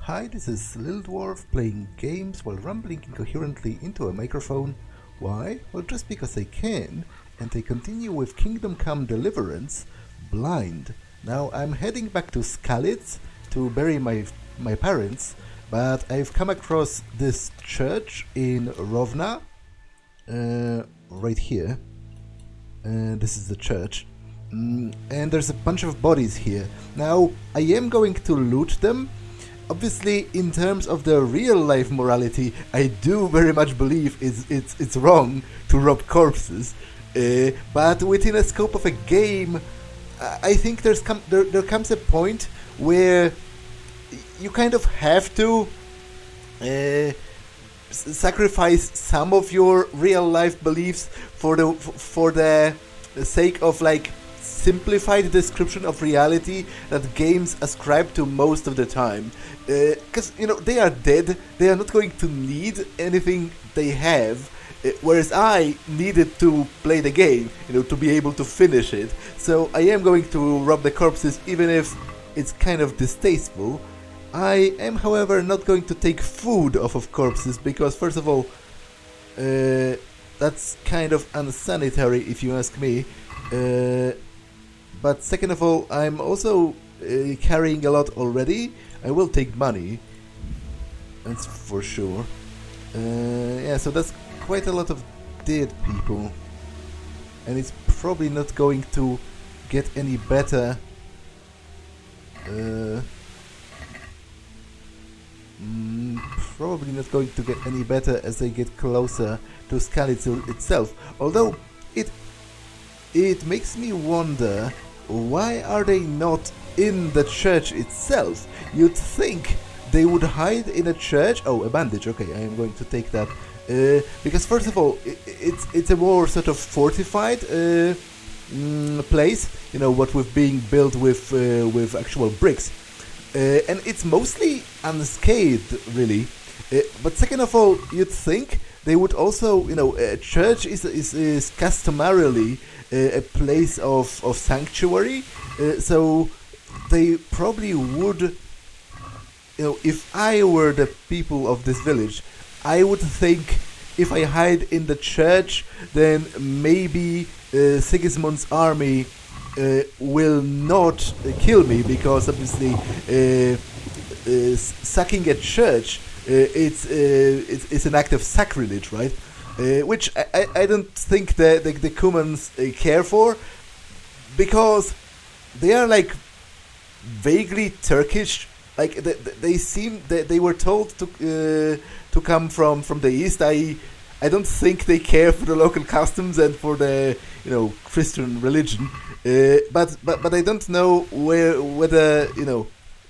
Hi, this is Little Dwarf playing games while rambling incoherently into a microphone. Why? Well, just because I can, and I continue with Kingdom Come Deliverance, Blind. Now, I'm heading back to Skalitz to bury my parents, but I've come across this church in Rovna, right here. This is the church. And there's a bunch of bodies here. Now, I am going to loot them. Obviously, in terms of the real-life morality, I do very much believe it's wrong to rob corpses. But within a scope of a game, I think there comes a point where you kind of have to sacrifice some of your real-life beliefs for the sake of, like, simplified description of reality that games ascribe to most of the time. Because, they are dead, they are not going to need anything they have, whereas I needed to play the game, to be able to finish it. So I am going to rob the corpses, even if it's kind of distasteful. I am, however, not going to take food off of corpses, because, first of all, that's kind of unsanitary, if you ask me. But second of all, I'm also carrying a lot already. I will take money, that's for sure. Yeah, so that's quite a lot of dead people. And it's probably not going to get any better. Probably not going to get any better as I get closer to Skalitz itself. Although, it makes me wonder, why are they not in the church itself? You'd think they would hide in a church. Oh, a bandage. Okay, I am going to take that. Because first of all, it's a more sort of fortified place. What with being built with actual bricks, and it's mostly unscathed, really. But second of all, you'd think they would also, a church is customarily a place of sanctuary, so they probably would, if I were the people of this village, I would think if I hide in the church, then maybe Sigismund's army will not kill me, because obviously sacking a church, it's an act of sacrilege, right? Which I don't think the Cumans care for, because they are like vaguely Turkish. Like they seem they were told to come from the east. I don't think they care for the local customs and for the Christian religion. But I don't know whether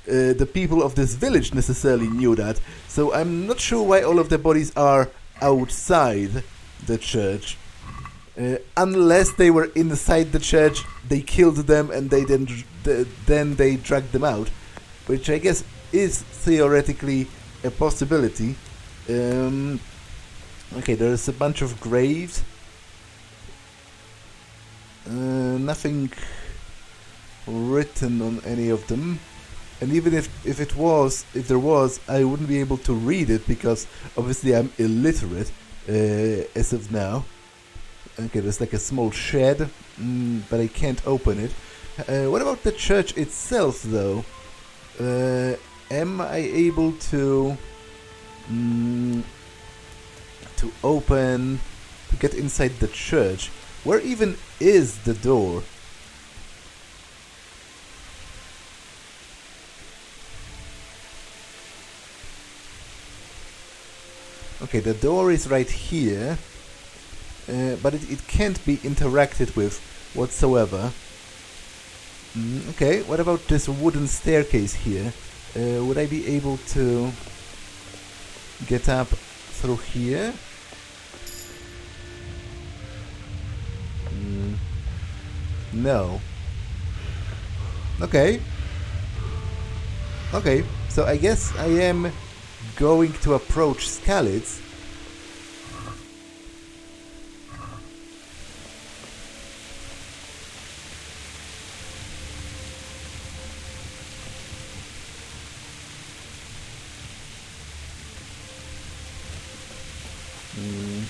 the people of this village necessarily knew that. So I'm not sure why all of the bodies are outside the church. Unless they were inside the church, they killed them and then they dragged them out, which I guess is theoretically a possibility. Okay, there's a bunch of graves. Nothing written on any of them. And even if there was, I wouldn't be able to read it, because obviously I'm illiterate as of now. Okay, there's like a small shed, but I can't open it. What about the church itself, though? Am I able to get inside the church? Where even is the door? Okay, the door is right here, but it can't be interacted with whatsoever. Okay, what about this wooden staircase here? Would I be able to get up through here? No. Okay, so I guess I am going to approach Skalitz. Mm.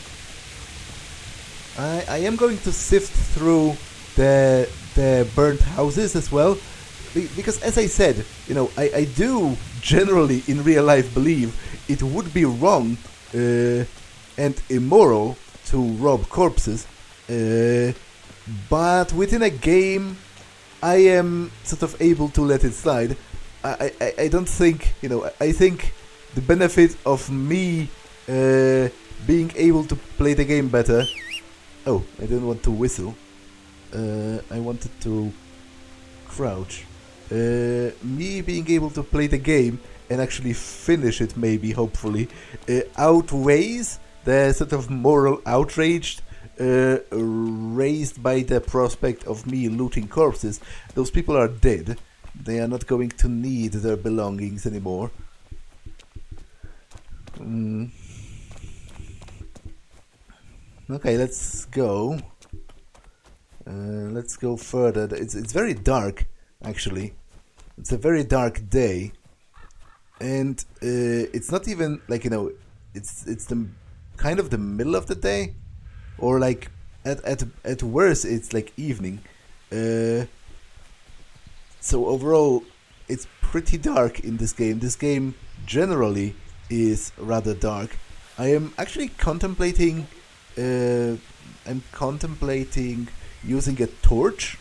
I am going to sift through the burnt houses as well, because as I said, you know, I do generally in real life believe it would be wrong and immoral to rob corpses, but within a game I am sort of able to let it slide. I don't think, you know, I think the benefit of me being able to play the game better. Oh, I didn't want to whistle. I wanted to crouch. Me being able to play the game and actually finish it, maybe, hopefully, outweighs the sort of moral outrage raised by the prospect of me looting corpses. Those people are dead. They are not going to need their belongings anymore. Okay, let's go. Let's go further. It's very dark, actually. It's a very dark day, and it's not even like, you know, it's the kind of the middle of the day, or like at worst it's like evening. So overall, it's pretty dark in this game. This game generally is rather dark. I am actually contemplating. I'm contemplating using a torch,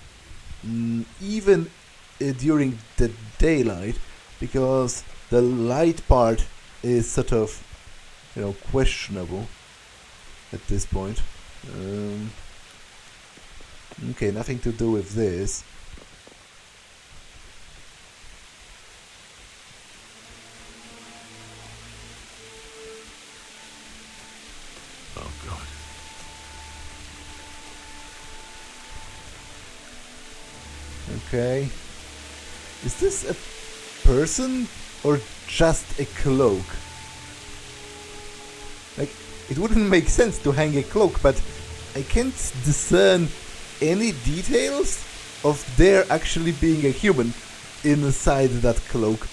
even during the daylight, because the light part is sort of, you know, questionable at this point. Okay, nothing to do with this. Oh God. Okay. Is this a person or just a cloak? Like, it wouldn't make sense to hang a cloak, but I can't discern any details of there actually being a human inside that cloak.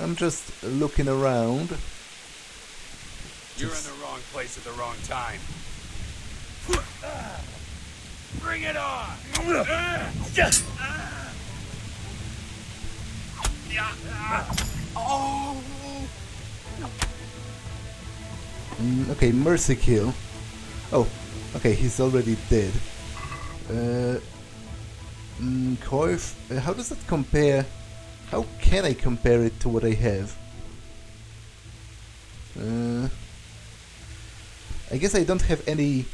I'm just looking around. You're in the wrong place at the wrong time. Bring it on! Okay, mercy kill. Oh, okay, he's already dead. Coif, how does that compare? How can I compare it to what I have? I guess I don't have any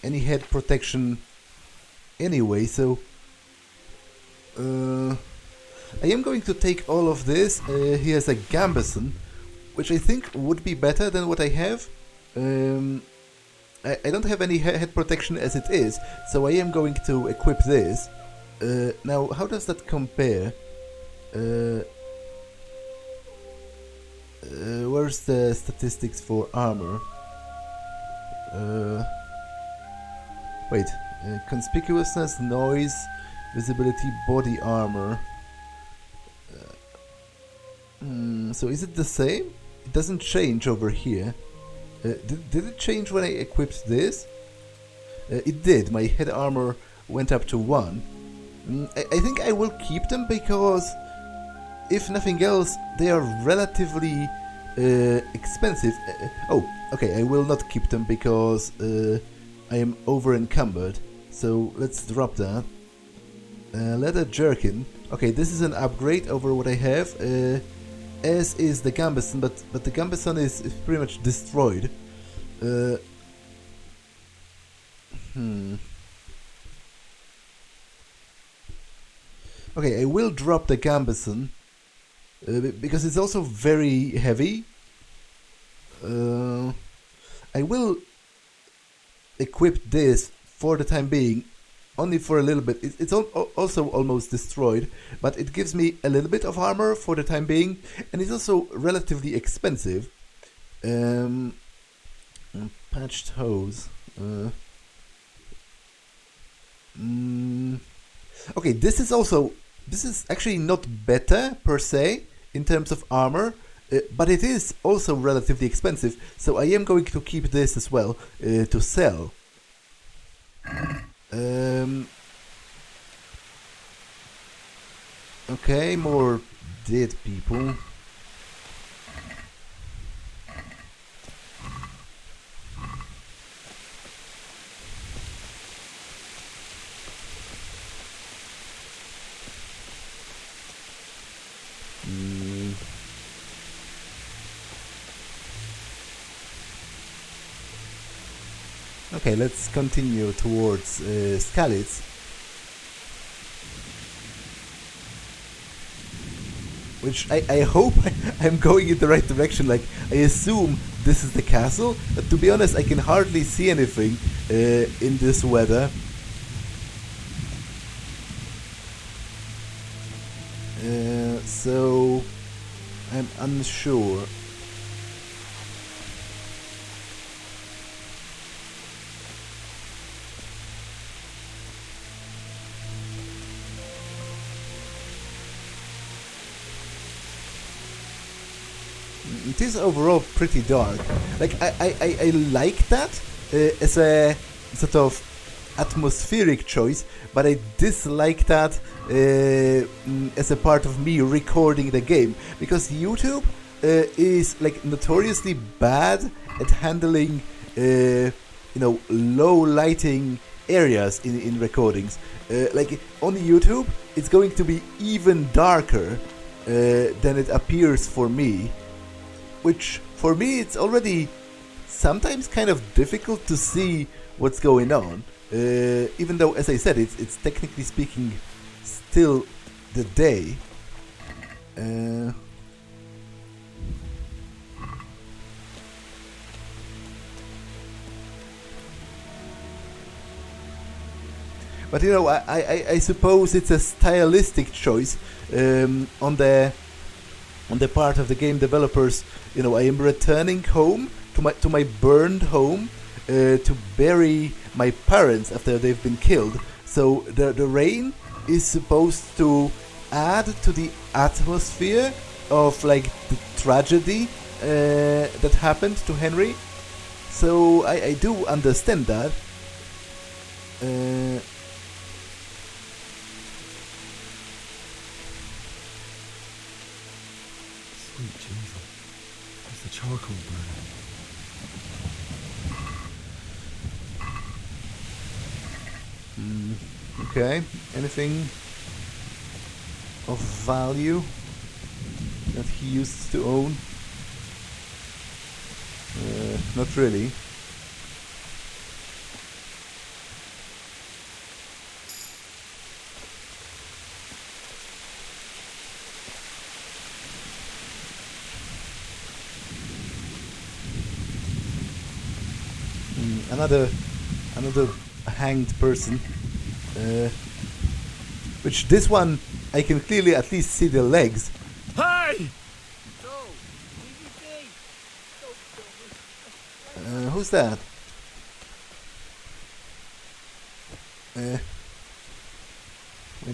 head protection anyway, so I am going to take all of this. He has a gambeson, which I think would be better than what I have. I don't have any head protection as it is, so I am going to equip this. Now, how does that compare? Where's the statistics for armor? Wait, conspicuousness, noise, visibility, body armor. So is it the same? It doesn't change over here. Did it change when I equipped this? It did. My head armor went up to 1. I think I will keep them because, if nothing else, they are relatively expensive. Oh, okay, I will not keep them because I am over encumbered. So let's drop that. Leather jerkin. Okay, this is an upgrade over what I have. As is the gambeson, but the gambeson is pretty much destroyed. Okay, I will drop the gambeson because it's also very heavy. I will equip this for the time being, only for a little bit. It's also almost destroyed, but it gives me a little bit of armor for the time being, and it's also relatively expensive. Patched hose. Okay, this is actually not better per se in terms of armor, but it is also relatively expensive, so I am going to keep this as well to sell. Okay, more dead people. Okay, let's continue towards Skalitz. Which I hope I'm going in the right direction. Like, I assume this is the castle, but to be honest, I can hardly see anything in this weather. So I'm unsure. It is overall pretty dark. Like, I like that as a sort of atmospheric choice, but I dislike that as a part of me recording the game, because YouTube is like notoriously bad at handling low lighting areas in recordings. Like, on YouTube it's going to be even darker than it appears for me, which for me it's already sometimes kind of difficult to see what's going on, even though, as I said, it's technically speaking still the day. But you know, I suppose it's a stylistic choice on the part of the game developers. You know, I am returning home to my burned home to bury my parents after they've been killed. So the rain is supposed to add to the atmosphere of like the tragedy that happened to Henry. So I do understand that. Sweet Jesus. Where's the charcoal burning? Okay, anything of value that he used to own? Not really. Another hanged person. Which this one I can clearly at least see the legs. Hey! Who's that? I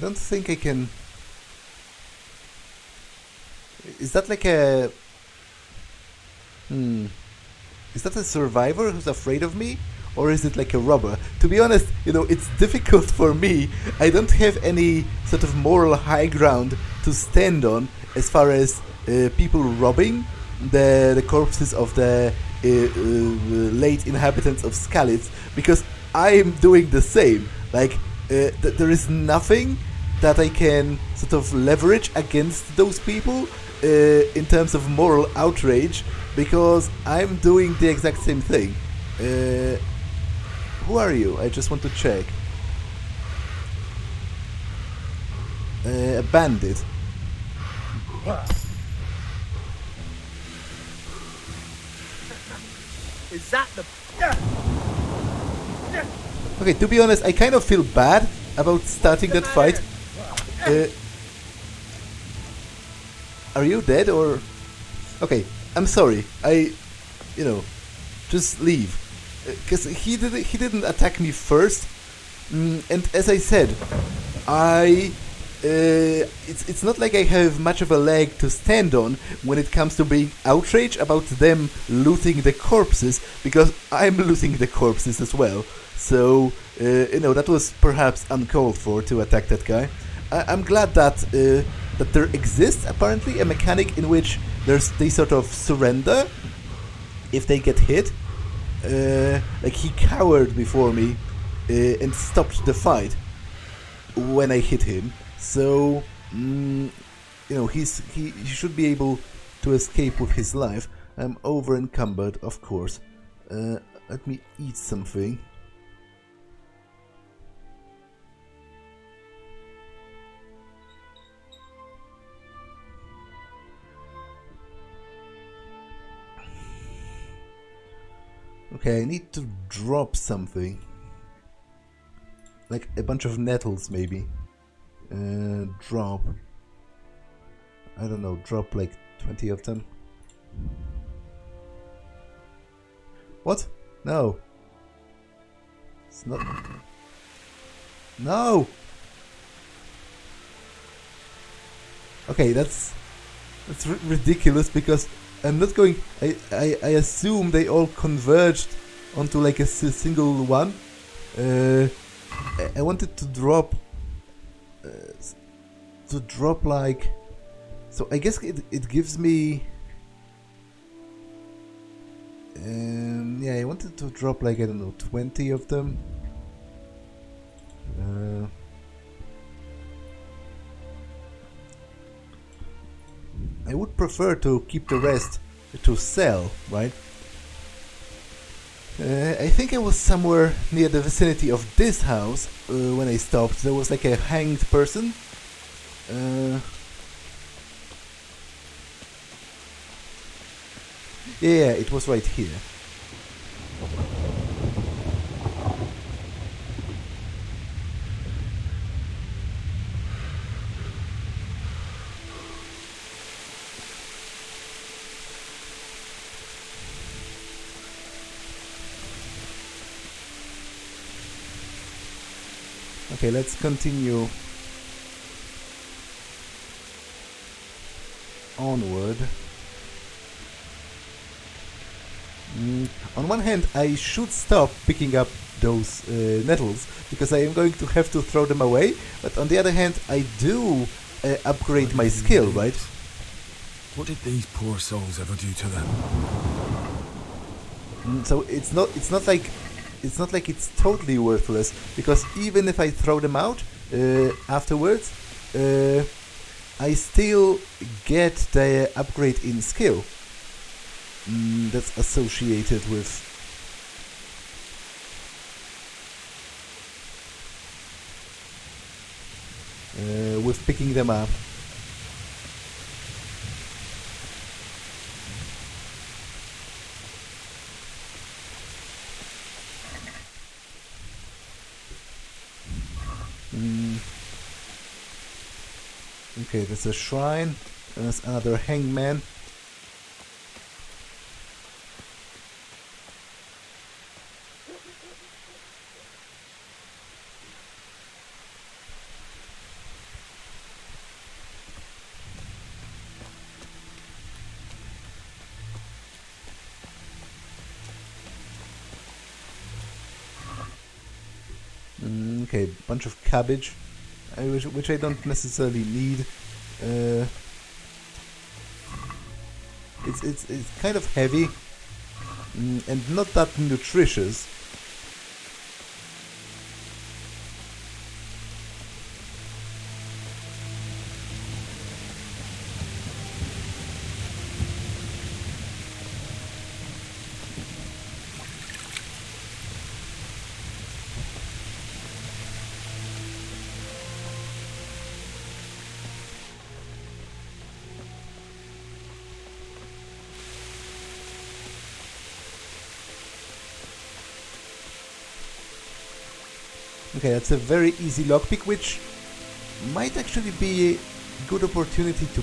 don't think I can. Is that like a? Is that a survivor who's afraid of me? Or is it like a robber? To be honest, you know, it's difficult for me. I don't have any sort of moral high ground to stand on as far as people robbing the corpses of the late inhabitants of Skalitz, because I am doing the same. Like, there is nothing that I can sort of leverage against those people in terms of moral outrage, because I'm doing the exact same thing. Who are you? I just want to check. A bandit. Is that the... Okay, to be honest, I kind of feel bad about starting that fight. Are you dead or... Okay, I'm sorry. Just leave. Because he didn't attack me first, And as I said, it's not like I have much of a leg to stand on when it comes to being outraged about them looting the corpses, because I'm looting the corpses as well. So, that was perhaps uncalled for to attack that guy. I'm glad that that there exists apparently a mechanic in which they sort of surrender if they get hit. Like he cowered before me and stopped the fight when I hit him. So, he should be able to escape with his life. I'm over encumbered, of course. Let me eat something. Okay, I need to drop something. Like a bunch of nettles, maybe. Drop. I don't know, drop like 20 of them. What? No. It's not... No! Okay, that's ridiculous, because I'm not going... I assume they all converged onto like a single one. I wanted to drop... like... So I guess it gives me... yeah, I wanted to drop like, I don't know, 20 of them. I would prefer to keep the rest to sell, right? I think I was somewhere near the vicinity of this house when I stopped. There was like a hanged person. Yeah, it was right here. Okay, let's continue onward. On one hand, I should stop picking up those nettles, because I am going to have to throw them away, but on the other hand, I do upgrade my skill, right? What did these poor souls ever do to them? So it's not like it's totally worthless, because even if I throw them out afterwards, I still get the upgrade in skill that's associated with picking them up. Okay, there's a shrine, and there's another hangman. Okay, bunch of cabbage, which I don't necessarily need. It's kind of heavy and not that nutritious. Okay, that's a very easy lockpick, which might actually be a good opportunity to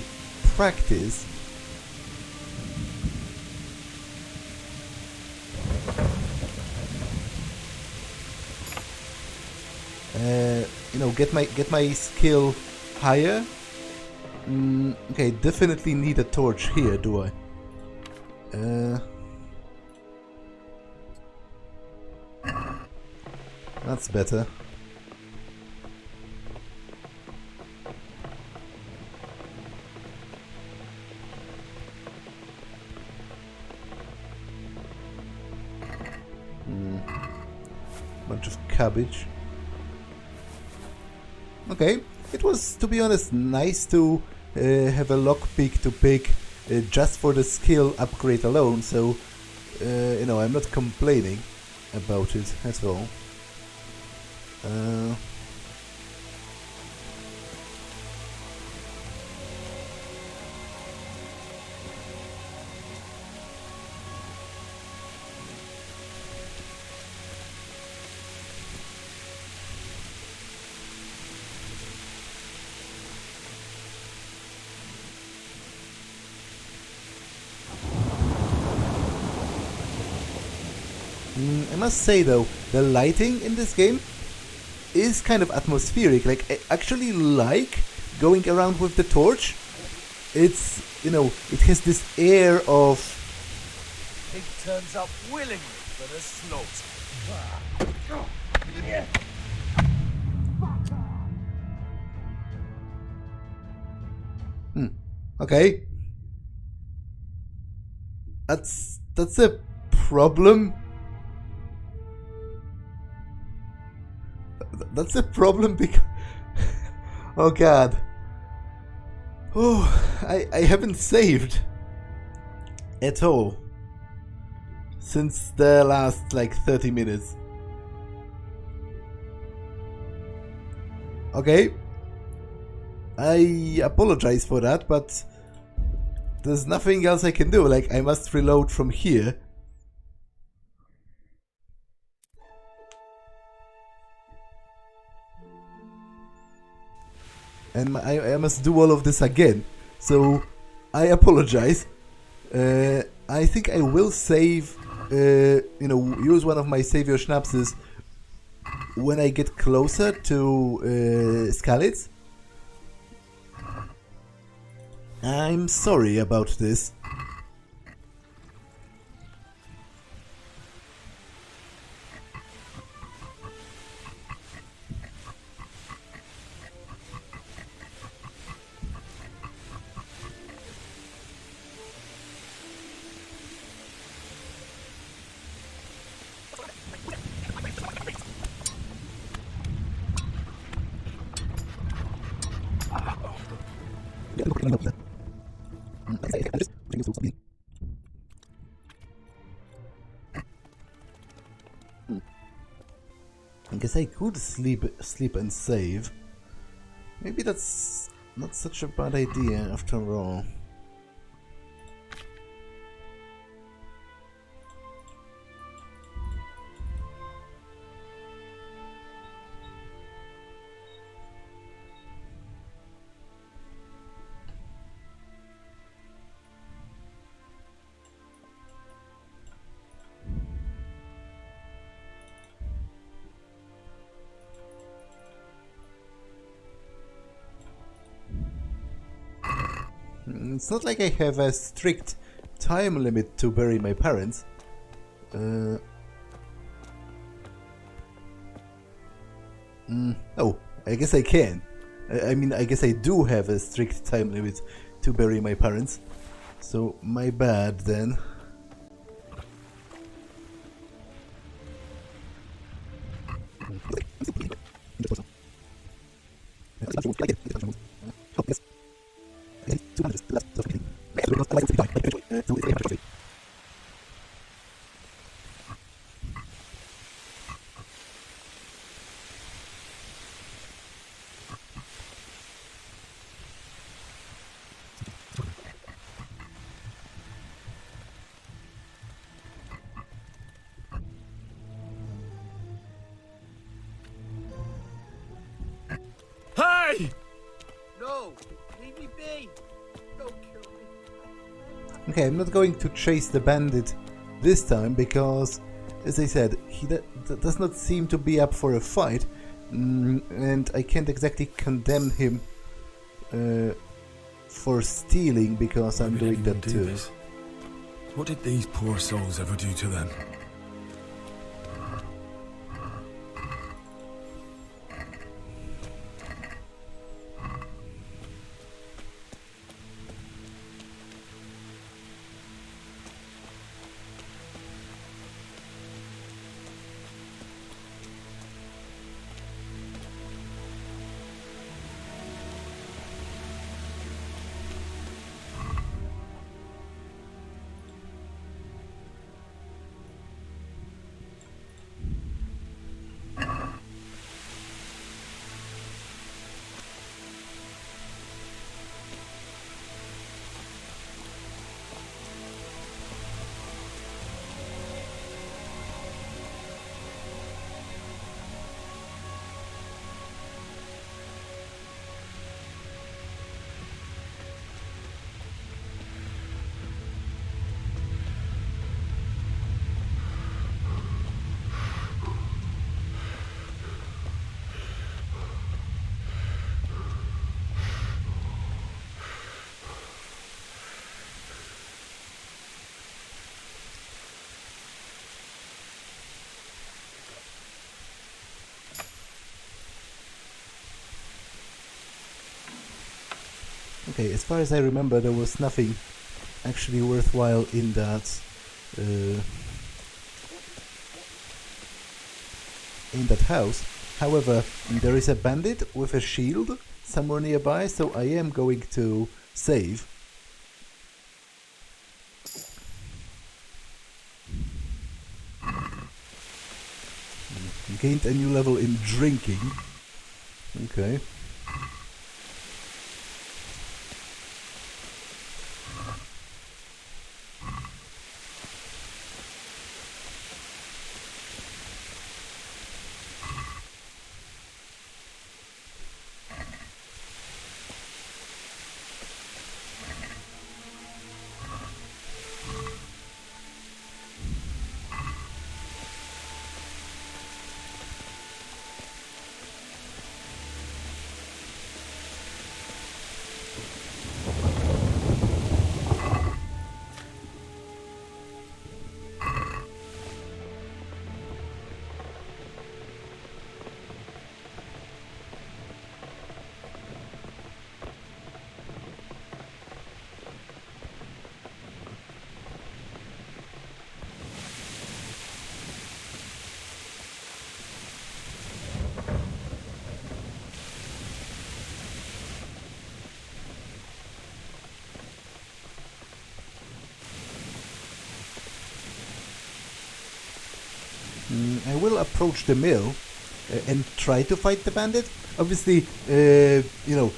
practice. you know, get my skill higher. Okay, definitely need a torch here, do I? That's better. Bunch of cabbage. Okay, it was, to be honest, nice to have a lockpick to pick just for the skill upgrade alone, so you know, I'm not complaining about it at all. I must say though, the lighting in this game is kind of atmospheric. Like, I actually like going around with the torch. It's, you know, it has this air of... Pig turns up willingly for the slaughter. Okay. That's a problem. That's a problem because... oh god. Oh, I haven't saved at all since the last like 30 minutes. Okay. I apologize for that, but there's nothing else I can do. Like, I must reload from here. And I must do all of this again. So, I apologize. I think I will save, you know, use one of my savior schnapses when I get closer to Skalitz. I'm sorry about this. I guess I could sleep and save. Maybe that's not such a bad idea after all. It's not like I have a strict time limit to bury my parents. Oh, I guess I can. I mean, I guess I do have a strict time limit to bury my parents. So, my bad then. Hey! No! Leave me be! Don't kill me. Okay, I'm not going to chase the bandit this time because, as I said, he does not seem to be up for a fight. and I can't exactly condemn him for stealing because I'm Why would doing anyone that do too. this? What did these poor souls ever do to them? Okay, as far as I remember, there was nothing actually worthwhile in that house. However, there is a bandit with a shield somewhere nearby, so I am going to save. Gained a new level in drinking. Okay. I will approach the mill and try to fight the bandit. Obviously, you know,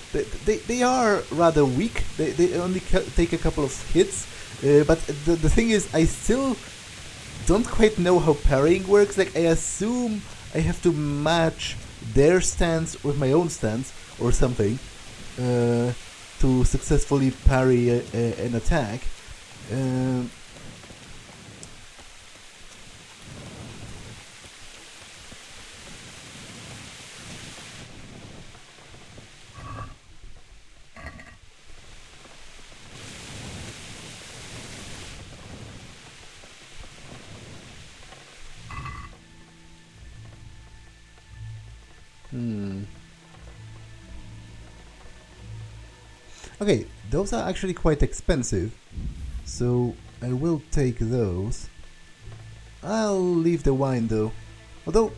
they are rather weak. They only take a couple of hits. But the thing is, I still don't quite know how parrying works. Like, I assume I have to match their stance with my own stance or something to successfully parry an attack. Okay, those are actually quite expensive, so I will take those. I'll leave the wine though. Although,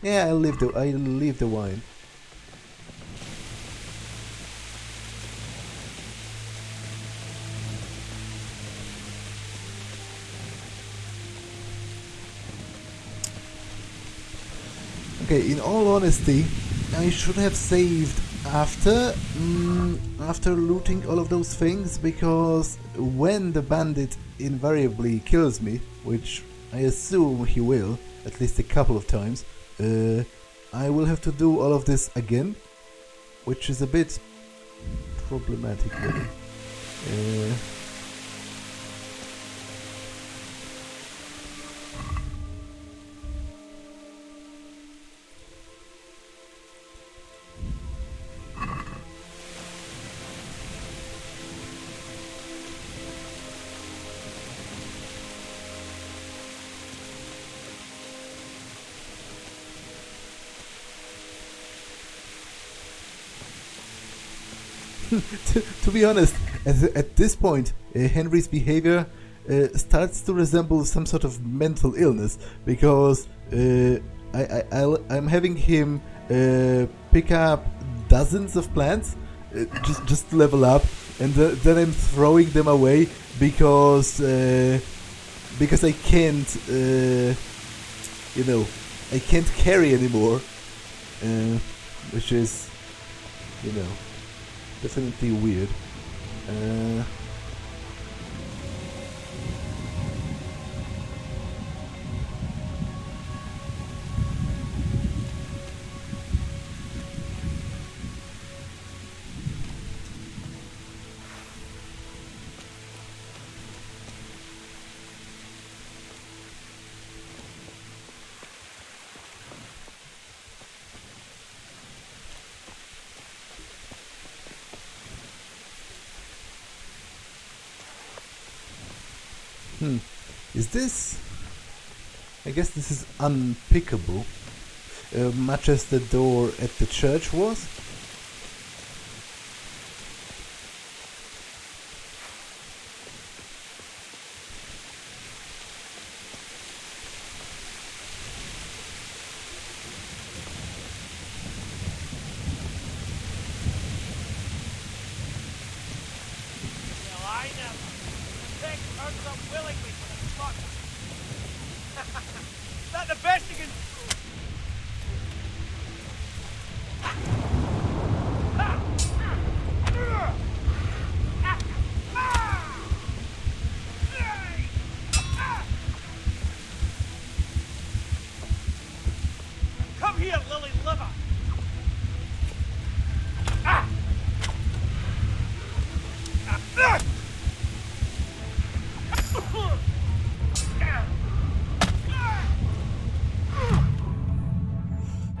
yeah, I'll leave the wine. Okay, in all honesty, I should have saved after looting all of those things, because when the bandit invariably kills me, which I assume he will, at least a couple of times, I will have to do all of this again, which is a bit problematic really. to be honest, at this point, Henry's behavior starts to resemble some sort of mental illness, because I'm having him pick up dozens of plants just to level up, and then I'm throwing them away because I can't, I can't carry anymore, which is, definitely weird. Is this... I guess this is unpickable, much as the door at the church was?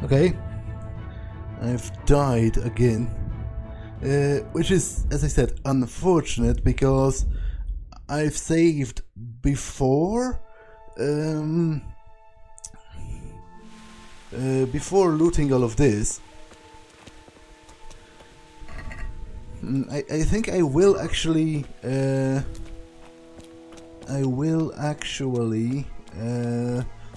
Okay, I've died again, which is, as I said, unfortunate, because I've saved before, before looting all of this. I think I will actually,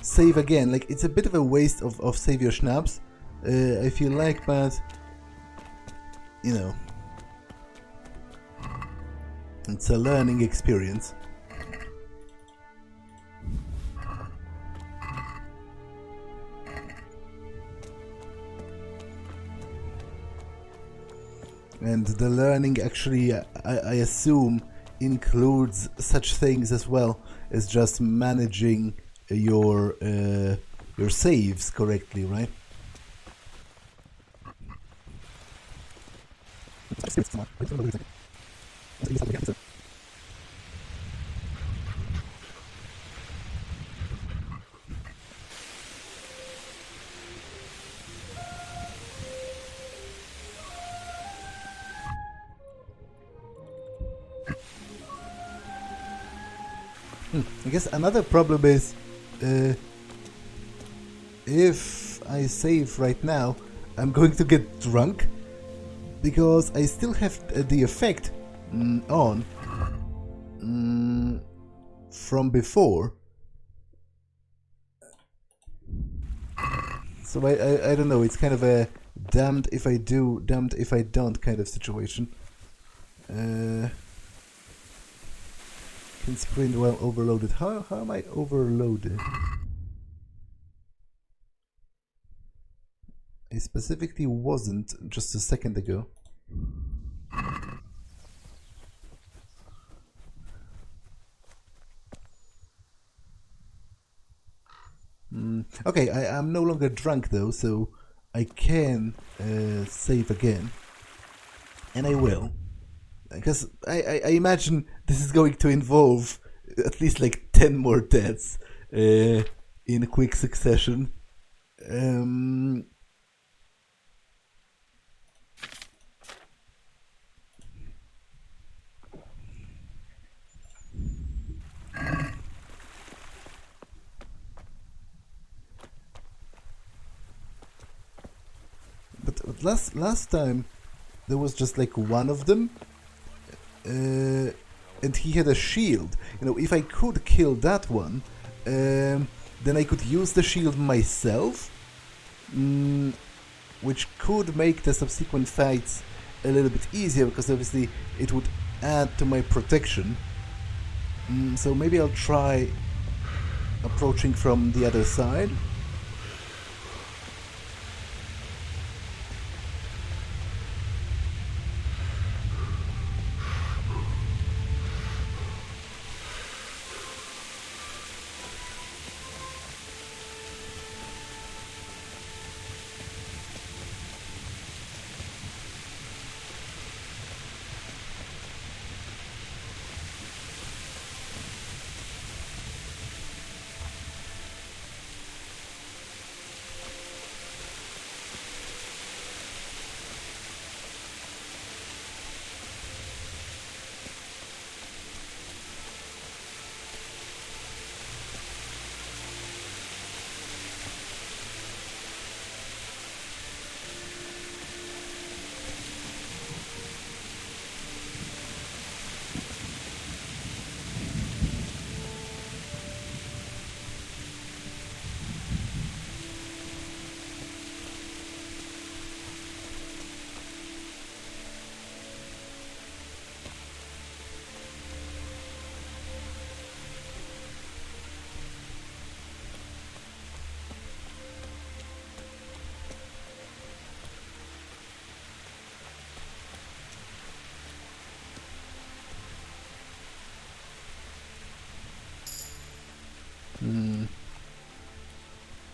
save again. Like, it's a bit of a waste of save your schnapps, I feel like, but it's a learning experience. And the learning actually, I assume, includes such things as well as just managing your saves correctly, right? I guess another problem is, if I save right now, I'm going to get drunk, because I still have the effect on from before. So I don't know, it's kind of a damned if I do, damned if I don't kind of situation. Can sprint while overloaded. How am I overloaded? I specifically wasn't just a second ago. Okay, I'm no longer drunk though, so I can save again. And I will. Because I imagine this is going to involve at least like 10 more deaths in quick succession. But last time there was just like one of them, and he had a shield. You know, if I could kill that one, then I could use the shield myself, which could make the subsequent fights a little bit easier, because obviously it would add to my protection. So maybe I'll try approaching from the other side.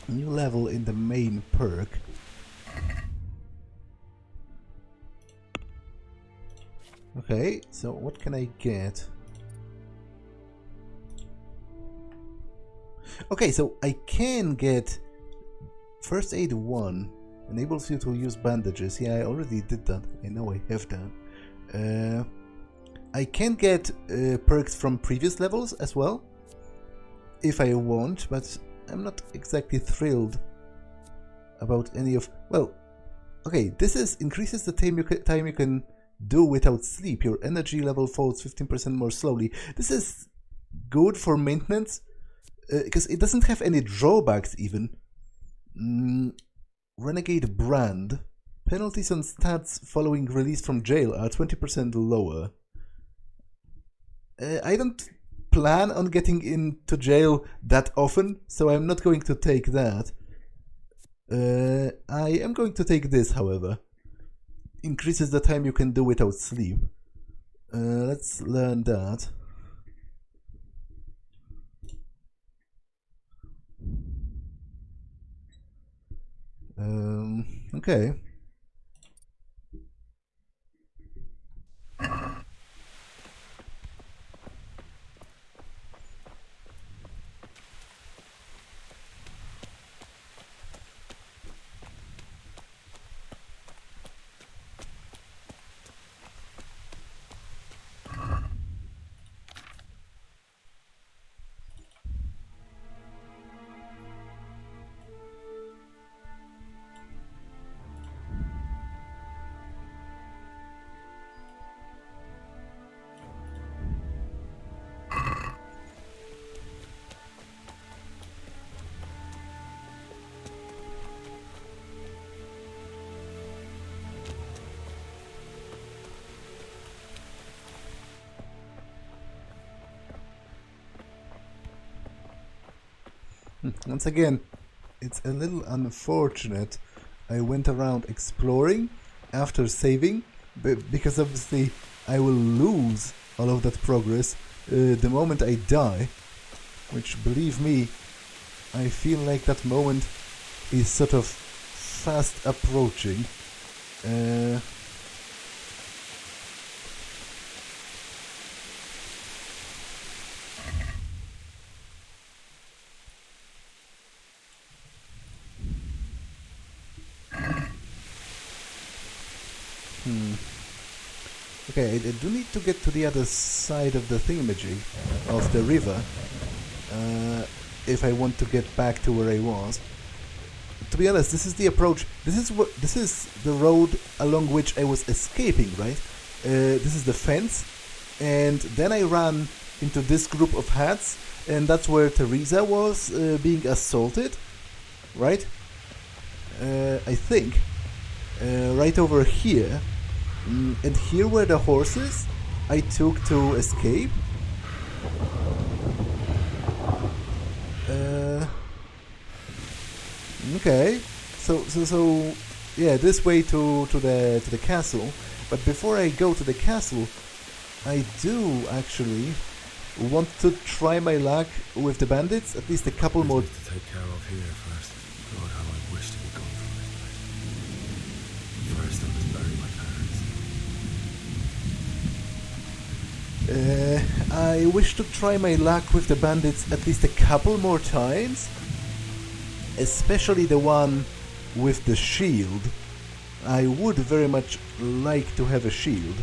New level in the main perk. Okay, so what can I get? Okay, so I can get First Aid 1. Enables you to use bandages. Yeah, I already did that. I know I have that. I can get perks from previous levels as well, if I want, but I'm not exactly thrilled about any of... Well, okay, this is increases the time you can do without sleep. Your energy level falls 15% more slowly. This is good for maintenance, because it doesn't have any drawbacks even. Renegade Brand. Penalties on stats following release from jail are 20% lower. I don't plan on getting into jail that often, so I'm not going to take that. I am going to take this, however. Increases the time you can do without sleep. Let's learn that. Okay. Once again, it's a little unfortunate. I went around exploring after saving, because obviously I will lose all of that progress the moment I die, which, believe me, I feel like that moment is sort of fast approaching. Okay, I do need to get to the other side of the thingamajig, of the river, if I want to get back to where I was. to be honest, this is the approach. This is the road along which I was escaping, right? This is the fence, and then I ran into this group of huts, and that's where Teresa was being assaulted, right? I think right over here, and here were the horses I took to escape. Okay, so yeah, this way to the castle. But before I go to the castle, I do actually want to try my luck with the bandits. At least a couple more. To take care of here first. God, how I wish to be gone from this place. First, I must bury my parents. I wish to try my luck with the bandits at least a couple more times. Especially the one with the shield. I would very much like to have a shield.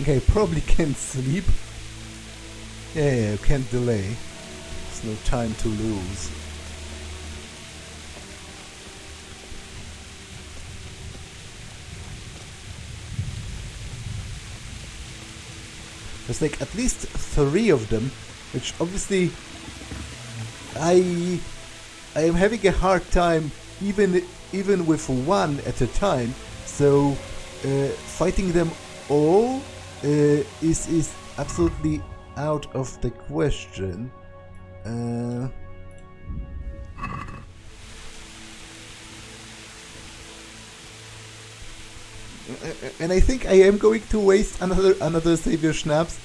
Okay, probably can't sleep. Yeah, can't delay. There's no time to lose. There's like at least 3 of them, which obviously I am having a hard time even with one at a time. So fighting them all is absolutely out of the question. And I think I am going to waste another savior schnapps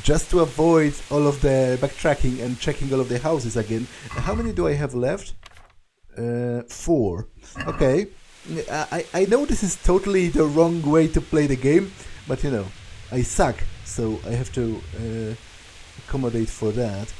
just to avoid all of the backtracking and checking all of the houses again. How many do I have left? 4. Okay. I know this is totally the wrong way to play the game, but you know, I suck, so I have to accommodate for that.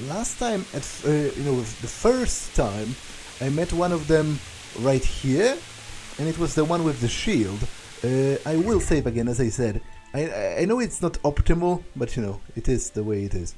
Last time, the first time, I met one of them right here, and it was the one with the shield. I will save again, as I said. I know it's not optimal, but you know, it is the way it is.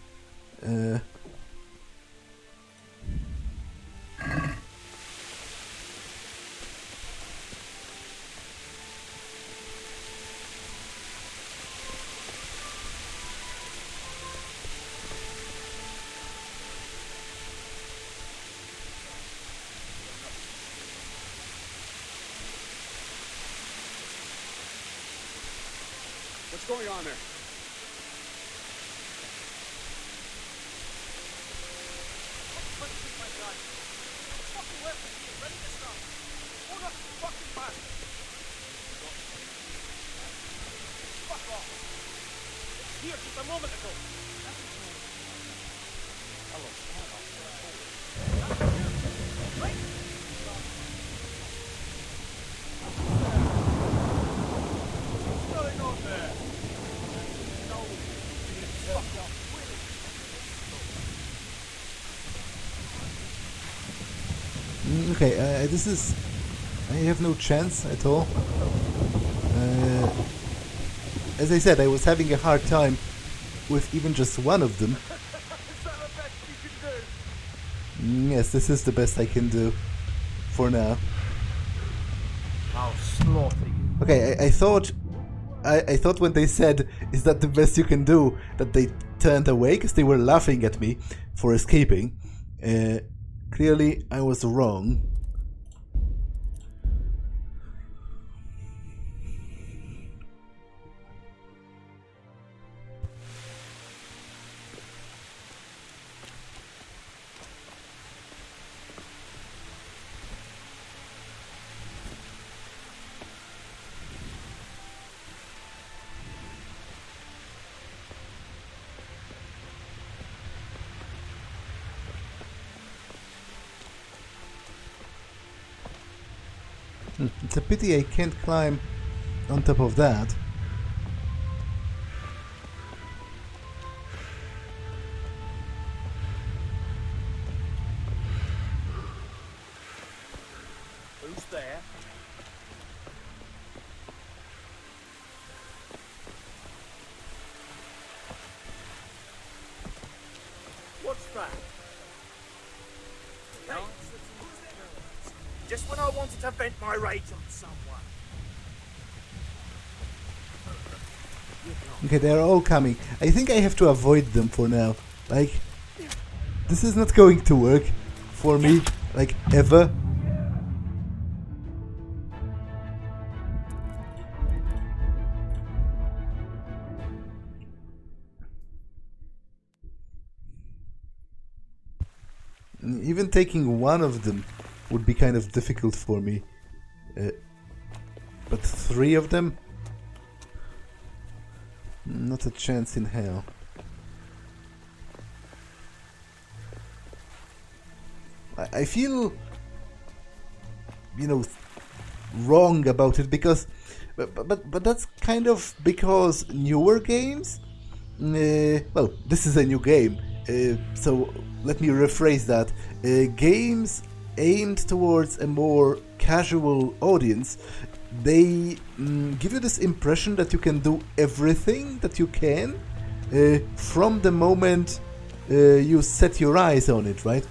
What's going on there? Here, just a moment ago. Okay, this is... I have no chance at all. As I said, I was having a hard time with even just one of them. Yes, this is the best I can do for now. I'll slaughter you. Okay, I thought when they said, "Is that the best you can do?" that they turned away because they were laughing at me for escaping. Clearly, I was wrong. It's a pity I can't climb on top of that. Who's there? What's that? Just when I wanted to vent my rage on someone. Okay, they're all coming. I think I have to avoid them for now. Like, this is not going to work for me, like, ever. Even taking one of them would be kind of difficult for me. But three of them? Not a chance in hell. I feel, you know, wrong about it because, but that's kind of because newer games. Well, this is a new game, so let me rephrase that. Games aimed towards a more casual audience, they give you this impression that you can do everything that you can from the moment you set your eyes on it, right?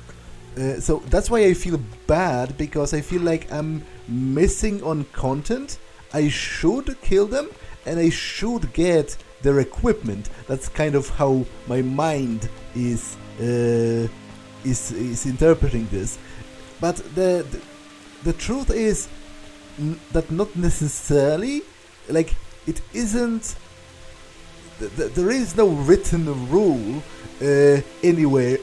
So that's why I feel bad, because I feel like I'm missing on content. I should kill them and I should get their equipment. That's kind of how my mind is interpreting this. But the truth is that not necessarily, like, it isn't. There is no written rule anywhere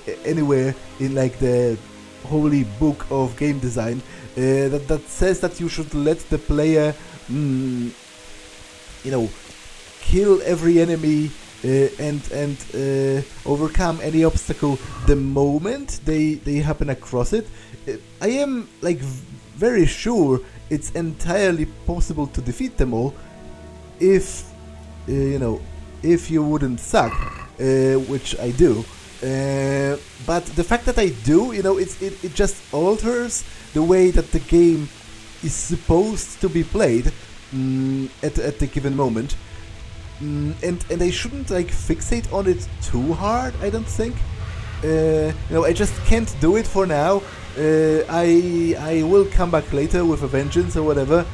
in like the holy book of game design that says that you should let the player, you know, kill every enemy and overcome any obstacle the moment they happen across it. I am like very sure it's entirely possible to defeat them all if you know, if you wouldn't suck, which I do. But the fact that I do, you know, it just alters the way that the game is supposed to be played at the given moment. And I shouldn't like fixate on it too hard, I don't think. You know, I just can't do it for now. I will come back later with a vengeance or whatever.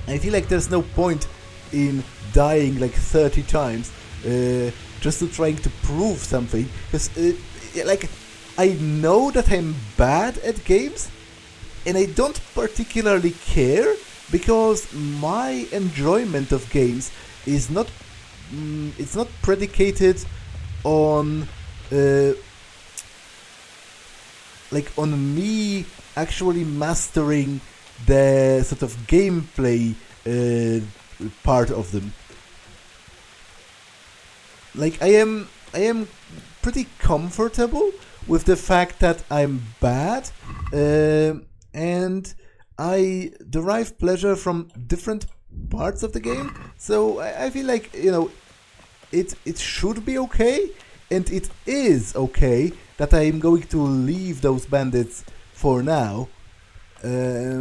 I feel like there's no point in dying like 30 times just to trying to prove something, because like, I know that I'm bad at games and I don't particularly care, because my enjoyment of games is not it's not predicated on like on me actually mastering the sort of gameplay part of them. Like, I am pretty comfortable with the fact that I'm bad, and I derive pleasure from different parts of the game. So I feel like, you know, it should be okay, and it is okay that I'm going to leave those bandits for now. Okay,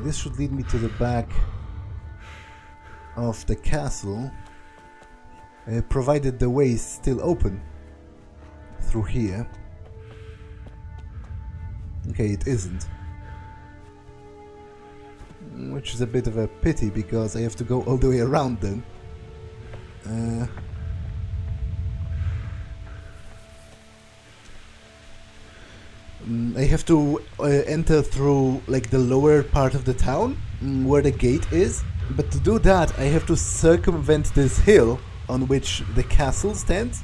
this should lead me to the back of the castle, provided the way is still open through here. Okay, it isn't. Which is a bit of a pity, because I have to go all the way around then. I have to enter through like the lower part of the town where the gate is, but to do that I have to circumvent this hill on which the castle stands.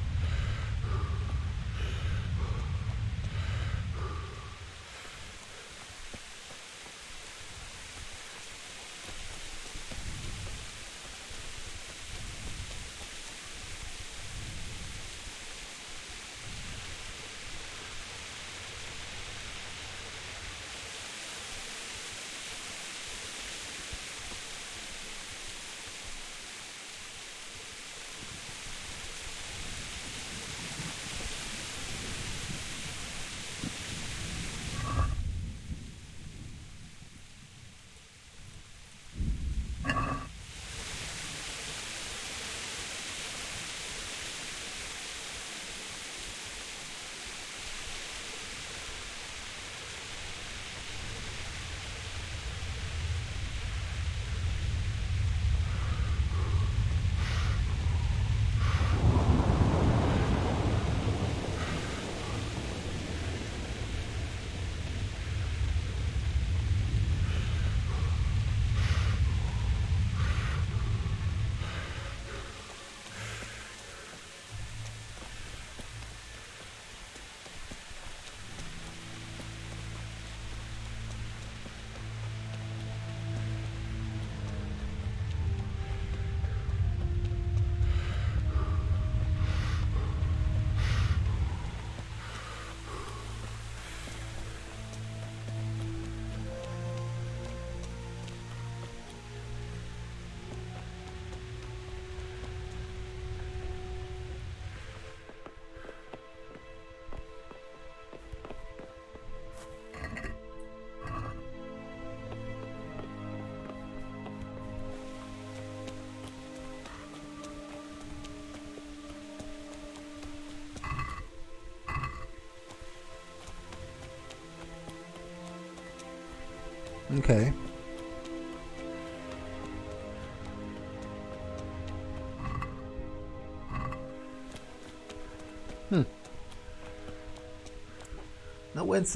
Okay.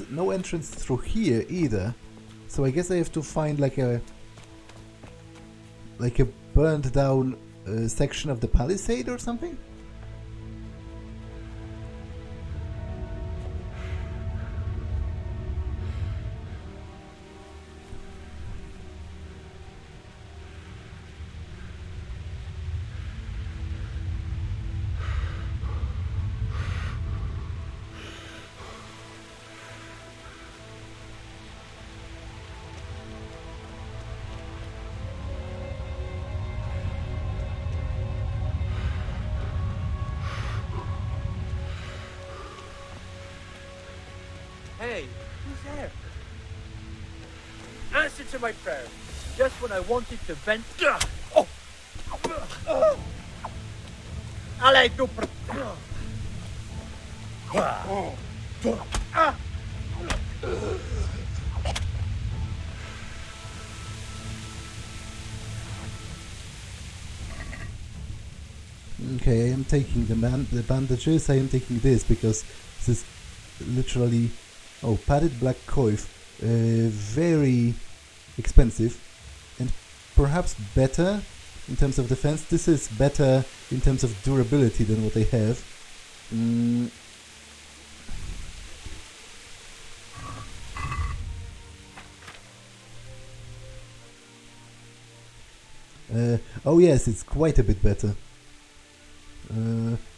No entrance through here either. So I guess I have to find like a burned down section of the palisade or something? Hey, who's there? Answer to my prayer. Just when I wanted to vent. Oh! Allez, go. Okay, I am taking the bandages. I am taking this because this is literally, oh, padded black coif, very expensive and perhaps better in terms of defense. This is better in terms of durability than what I have. Oh yes, it's quite a bit better.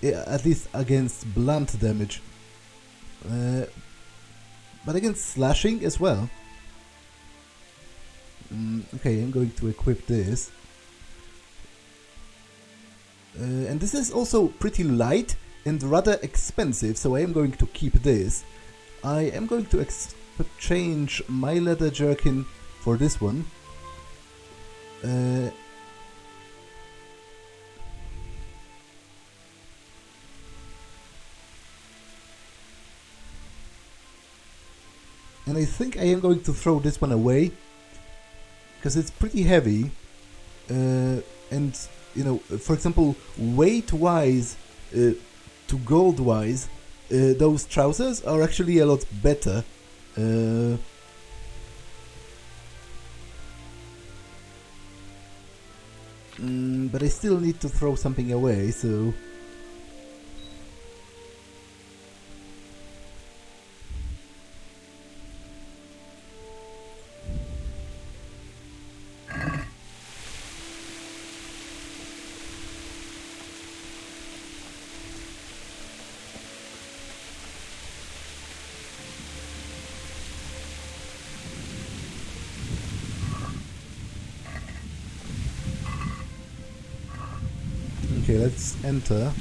At least against blunt damage. But against slashing as well. Okay, I'm going to equip this. And this is also pretty light and rather expensive, so I am going to keep this. I am going to exchange my leather jerkin for this one. And I think I am going to throw this one away, because it's pretty heavy, and, you know, for example, weight-wise to gold-wise, those trousers are actually a lot better. But I still need to throw something away, so... Okay, let's enter.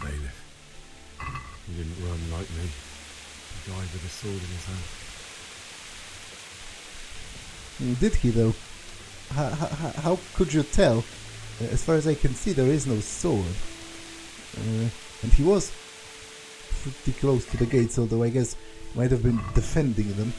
Bailiff, he didn't run like me. He died with a sword in his hand. Did he though? How could you tell? As far as I can see, there is no sword. And he was pretty close to the gates, although I guess might have been defending them.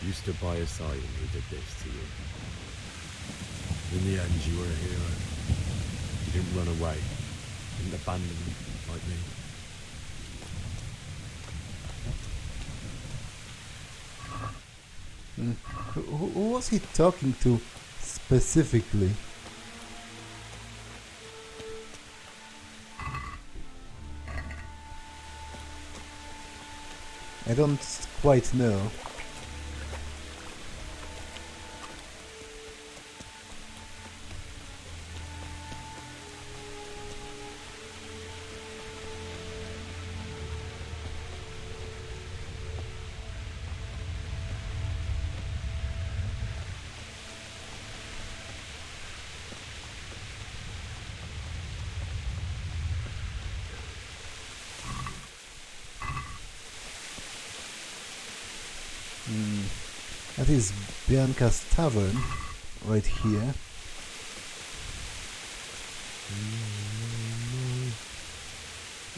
You stood by his side and he did this to you. In the end, you were a hero. You didn't run away. You didn't abandon me like me. Who was he talking to specifically? I don't quite know. That is Bianca's tavern, right here. No.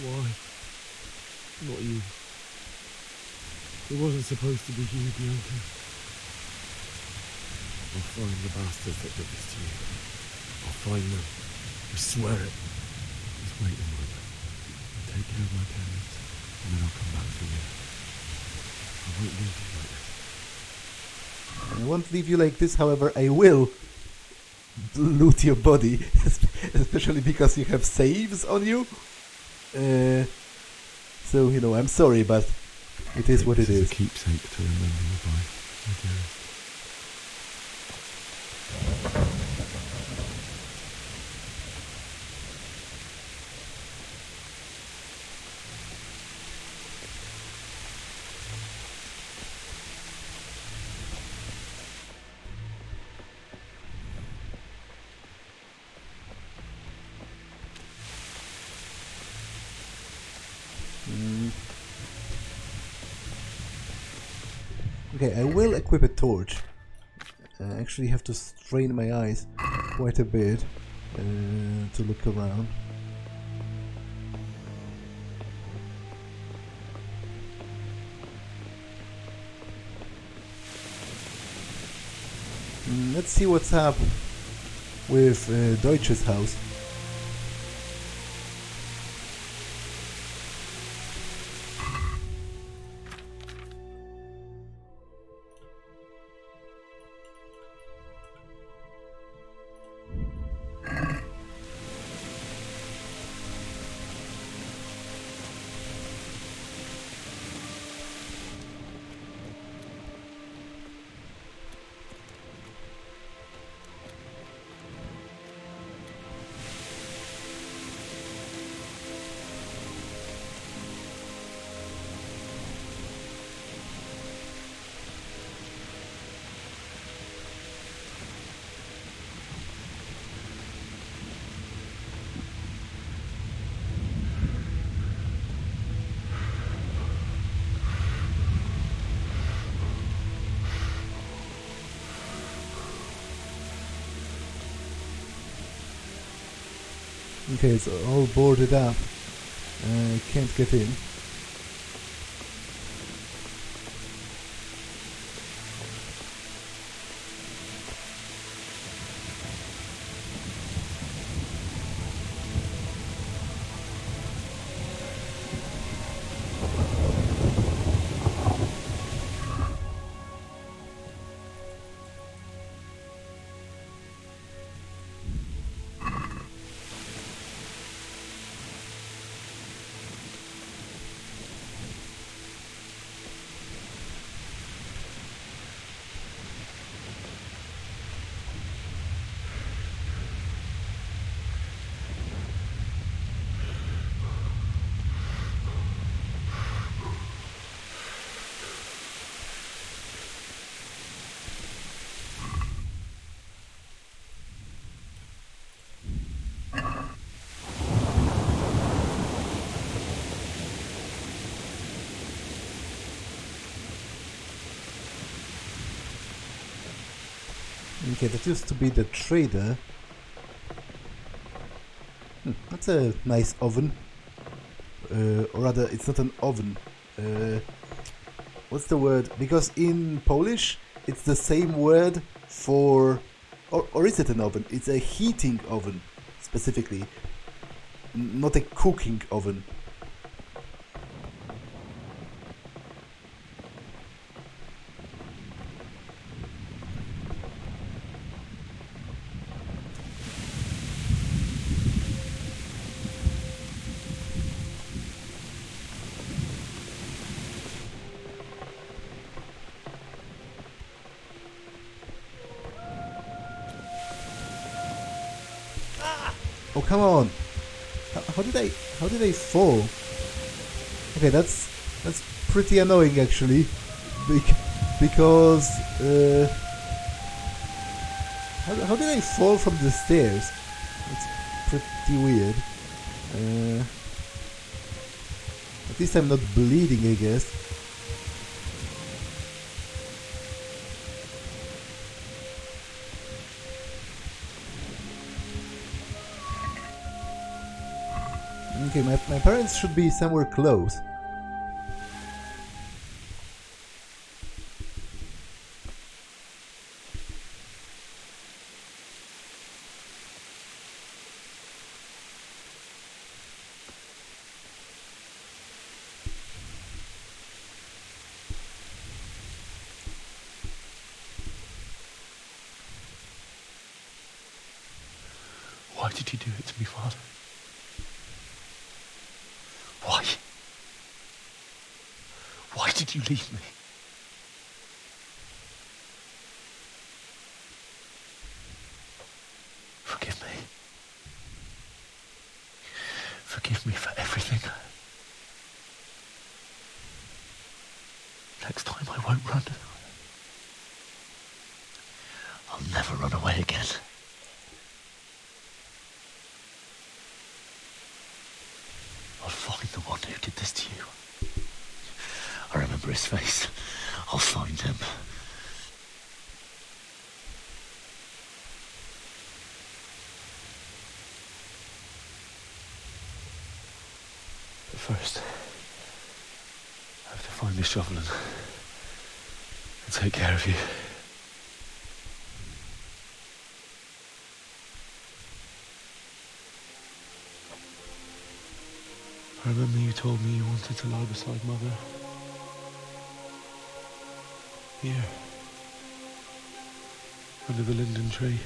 Why? Not you. It wasn't supposed to be you, Bianca. I'll find the bastards that did this to you. I'll find them. I swear it. Just wait a moment. I'll take care of my parents, and then I'll come back for you. I won't leave you like this. I won't leave you like this, however, I will loot your body, especially because you have saves on you. So, you know, I'm sorry, but it is what it is. It's a keepsake to remember you by, my dearest. Okay, I will equip a torch. I actually have to strain my eyes quite a bit to look around. Let's see what's up with Deutsch's house. Okay, it's all boarded up. I can't get in. Okay, that used to be the trader. That's a nice oven. Or rather, it's not an oven. What's the word? Because in Polish, it's the same word for... Or is it an oven? It's a heating oven, specifically. Not a cooking oven. Oh, come on! How did I fall? Okay, that's pretty annoying actually, because how did I fall from the stairs? That's pretty weird. At least I'm not bleeding, I guess. Okay, my parents should be somewhere close. Why did you do it to me, Father? Why? Why did you leave me? Forgive me. Forgive me for everything. Next time I won't run. I'll never run away again. I'll find the one who did this to you. I remember his face. I'll find him. But first, I have to find the shovel and take care of you. I remember you told me you wanted to lie beside Mother. Here. Under the linden tree.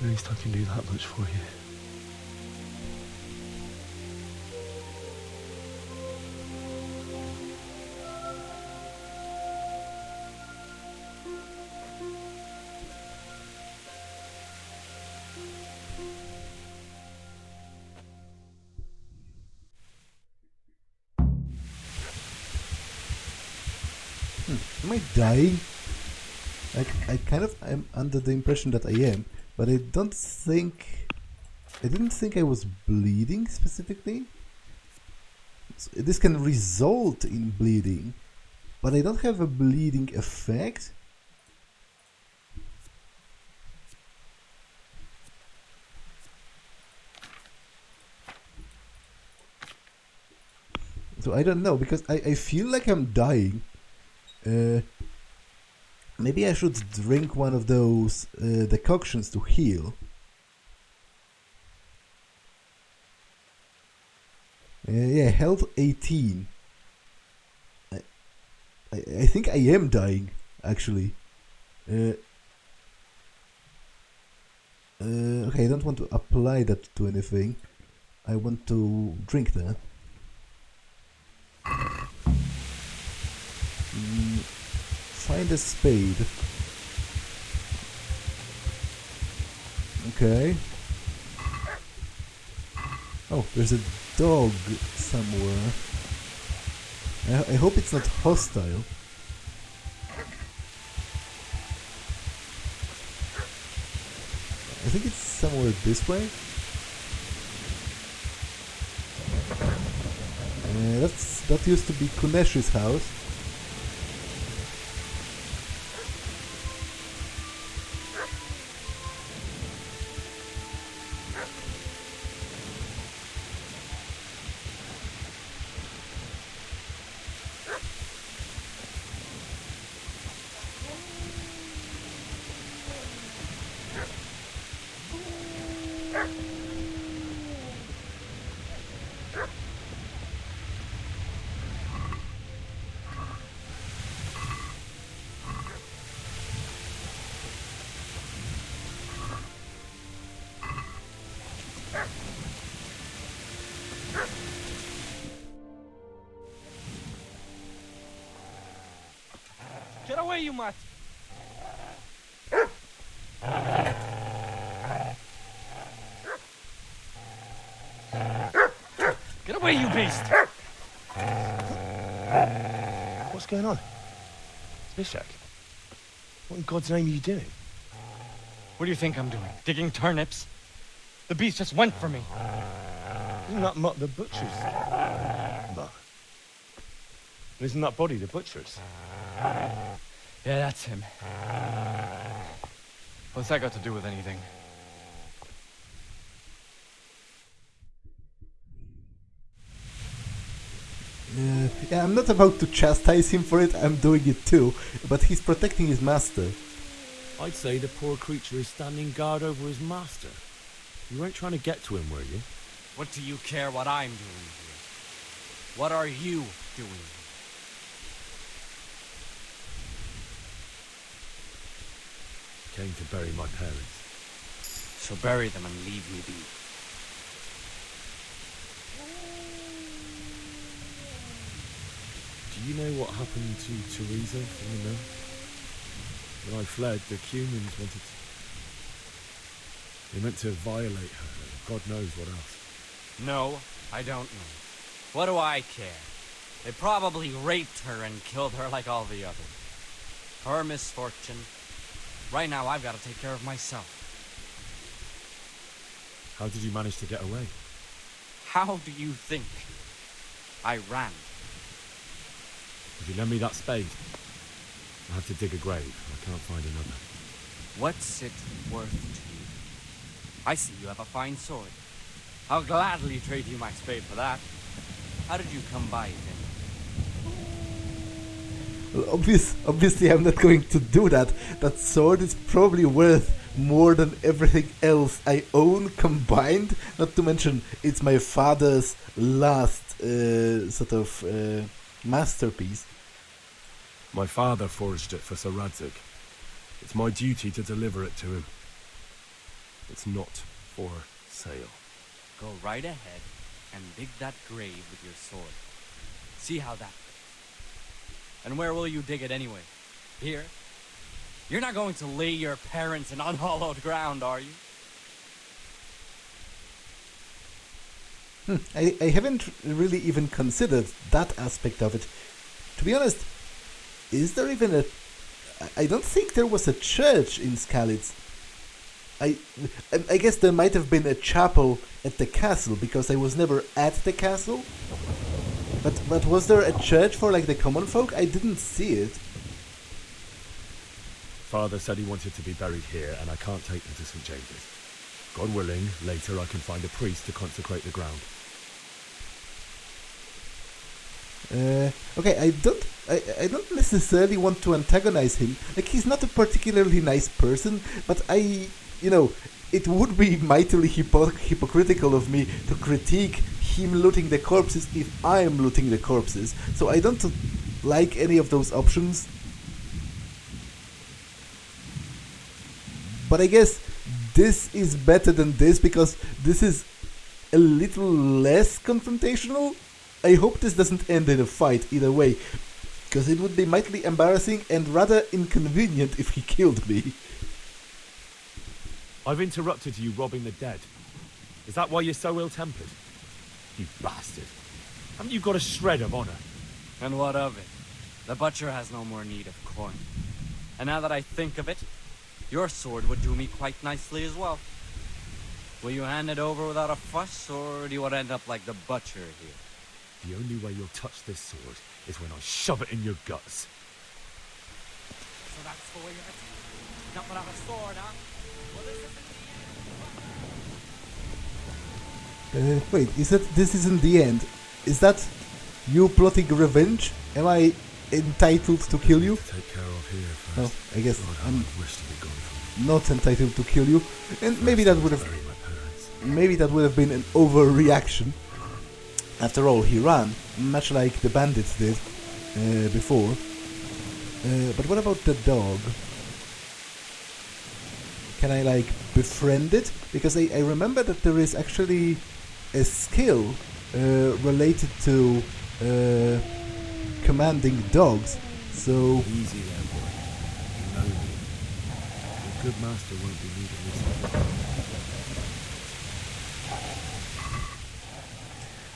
At least I can do that much for you. Am I dying? Like, I kind of am under the impression that I am, but I didn't think I was bleeding specifically. So this can result in bleeding, but I don't have a bleeding effect. So I don't know, because I feel like I'm dying. Maybe I should drink one of those decoctions to heal. Yeah, health 18. I think I am dying, actually. Okay, I don't want to apply that to anything. I want to drink that. Find a spade. Okay. Oh, there's a dog somewhere. I hope it's not hostile. I think it's somewhere this way. That used to be Kunesh's house. Get away, you mutt! Get away, you beast! What's going on? Zbyszek? What in God's name are you doing? What do you think I'm doing? Digging turnips? The beast just went for me. Isn't that Mutt the butcher's? Mutt. Isn't that body the butcher's? Yeah, that's him. What's that got to do with anything? Yeah, I'm not about to chastise him for it, I'm doing it too, but he's protecting his master. I'd say the poor creature is standing guard over his master. You weren't trying to get to him, were you? What do you care what I'm doing here? What are you doing? Came to bury my parents. So bury them and leave me be. Do you know what happened to Teresa from the mill? When I fled, the Cumans wanted to... They meant to violate her, and God knows what else. No, I don't know. What do I care? They probably raped her and killed her like all the others. Her misfortune. Right now, I've got to take care of myself. How did you manage to get away? How do you think? I ran. Would you lend me that spade? I have to dig a grave. I can't find another. What's it worth to you? I see you have a fine sword. I'll gladly trade you my spade for that. How did you come by it then? Well, obviously I'm not going to do that. That sword is probably worth more than everything else I own combined. Not to mention, it's my father's last masterpiece. My father forged it for Sir Radzig. It's my duty to deliver it to him. It's not for sale. Go right ahead and dig that grave with your sword. See how that fits. And where will you dig it anyway? Here? You're not going to lay your parents in unhallowed ground, are you? I haven't really even considered that aspect of it. To be honest, is there even a... I don't think there was a church in Skalitz. I guess there might have been a chapel at the castle, because I was never at the castle. But was there a church for like the common folk? I didn't see it. Father said he wanted to be buried here, and I can't take him to St. James's. God willing, later I can find a priest to consecrate the ground. Okay, I don't necessarily want to antagonize him. Like, he's not a particularly nice person, but it would be mightily hypocritical of me to critique him looting the corpses if I am looting the corpses. So I don't like any of those options. But I guess this is better than this, because this is a little less confrontational. I hope this doesn't end in a fight either way, because it would be mightily embarrassing and rather inconvenient if he killed me. I've interrupted you robbing the dead. Is that why you're so ill-tempered? You bastard. Haven't you got a shred of honor? And what of it? The butcher has no more need of coin. And now that I think of it, your sword would do me quite nicely as well. Will you hand it over without a fuss, or do you want to end up like the butcher here? The only way you'll touch this sword is when I shove it in your guts. So that's the way you're acting? Not without a sword, huh? Well, this isn't the end. Wait, is that this isn't the end? Is that you plotting revenge? Am I entitled to kill you? Take care of here first. No, I guess God, how I'm I wish to be gone from not entitled to kill you. And maybe that would have bury my parents. been an overreaction. After all, he ran, much like the bandits did before. But what about the dog? Can I, like, befriend it? Because I remember that there is actually a skill related to commanding dogs. So... Easy there, boy. You know me. Your good master won't be needing this.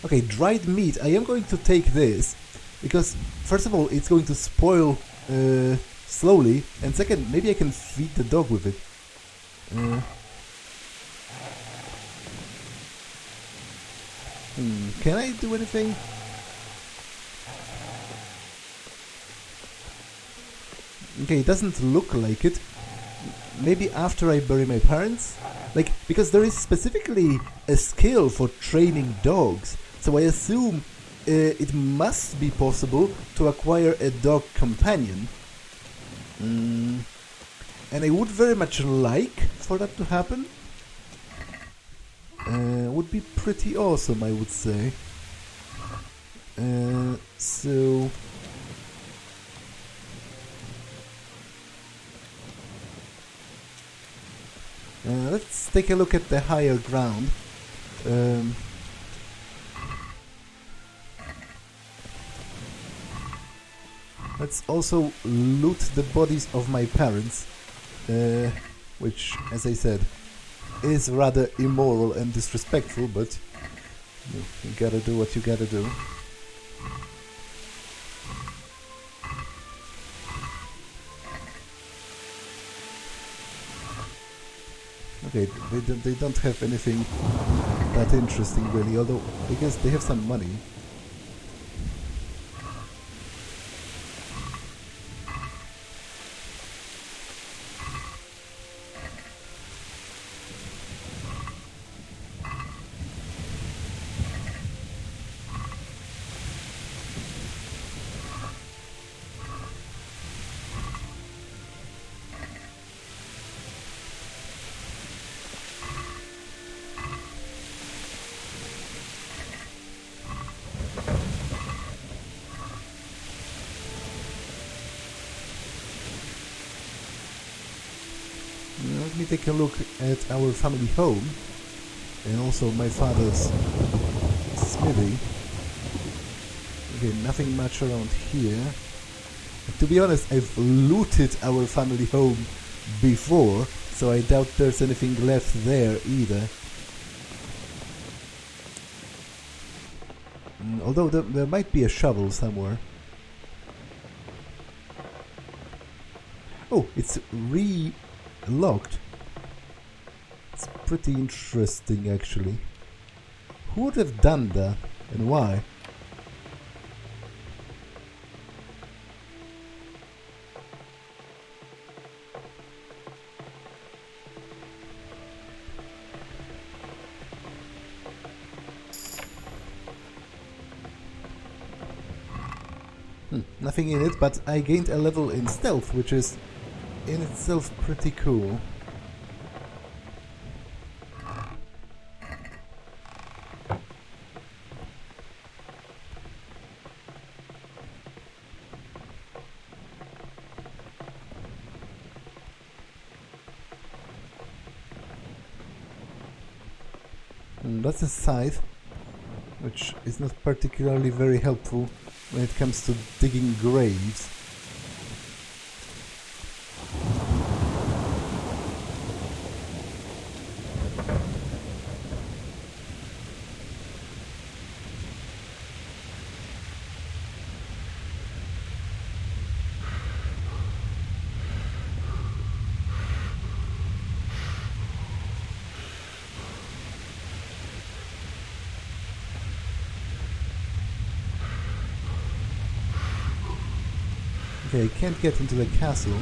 Okay, dried meat. I am going to take this, because first of all, it's going to spoil slowly, and second, maybe I can feed the dog with it. Can I do anything? Okay, it doesn't look like it. Maybe after I bury my parents? Like, because there is specifically a skill for training dogs. So I assume it must be possible to acquire a dog companion. And I would very much like for that to happen. Would be pretty awesome, I would say. So... let's take a look at the higher ground. Let's also loot the bodies of my parents, which, as I said, is rather immoral and disrespectful, but you gotta do what you gotta do. Okay, they don't have anything that interesting really, although I guess they have some money. quickly take a look at our family home and also my father's smithy. Okay, nothing much around here. To be honest, I've looted our family home before, so I doubt there's anything left there either. Although there might be a shovel somewhere. Oh, it's re-locked. It's pretty interesting, actually. Who would have done that, and why? Nothing in it, but I gained a level in stealth, which is in itself pretty cool. That's a scythe, which is not particularly very helpful when it comes to digging graves. Okay, I can't get into the castle.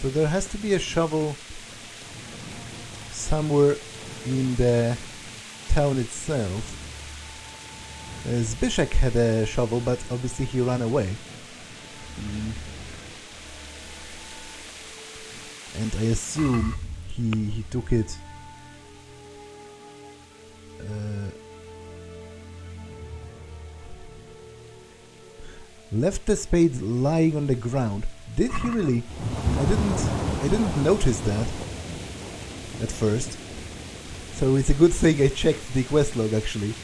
So there has to be a shovel somewhere in the town itself. Zbyszek had a shovel, but obviously he ran away. And I assume he took it left the spade lying on the ground. Did he really? I didn't notice that at first. So it's a good thing I checked the quest log actually.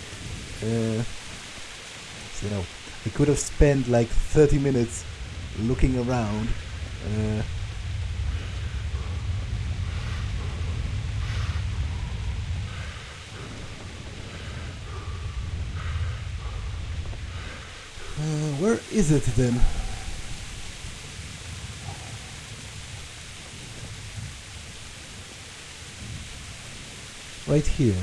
So, you know, I could have spent like 30 minutes looking around. Where is it then? Right here.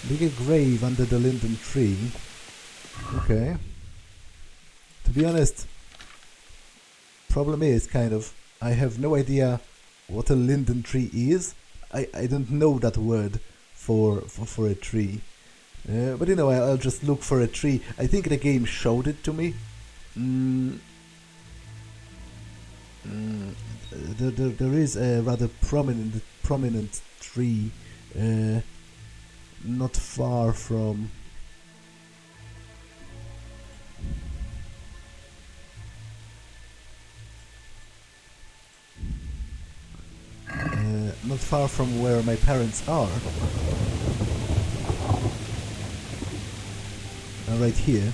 Dig a grave under the linden tree. Okay. To be honest, problem is kind of, I have no idea what a linden tree is. I don't know that word for a tree. But you know, I'll just look for a tree. I think the game showed it to me. There is a rather prominent tree not far from... not far from where my parents are. Right here.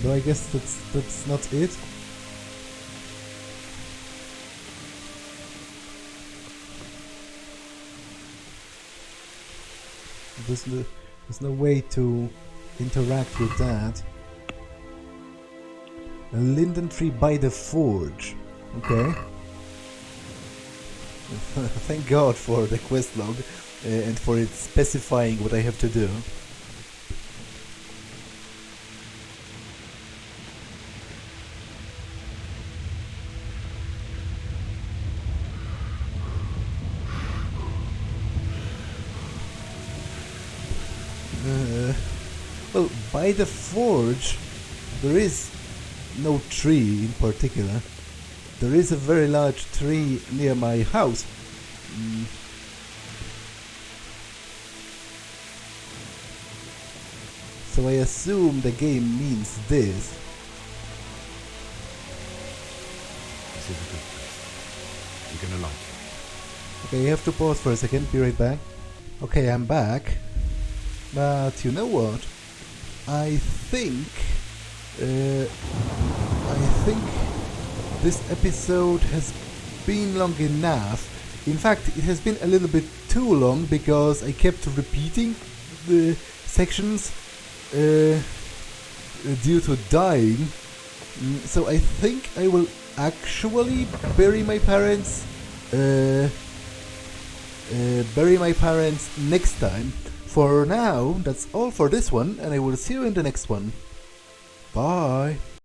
Though I guess that's not it. There's no way to interact with that. A linden tree by the forge. Okay. Thank God for the quest log and for it specifying what I have to do. Well, by the forge, there is no tree in particular. There is a very large tree near my house. So I assume the game means this. This is a good place. You're gonna like it. Okay, you have to pause for a second, be right back. Okay, I'm back. But you know what? I think this episode has been long enough. In fact, it has been a little bit too long because I kept repeating the sections due to dying. So I think I will actually bury my parents next time. For now, that's all for this one, and I will see you in the next one. Bye!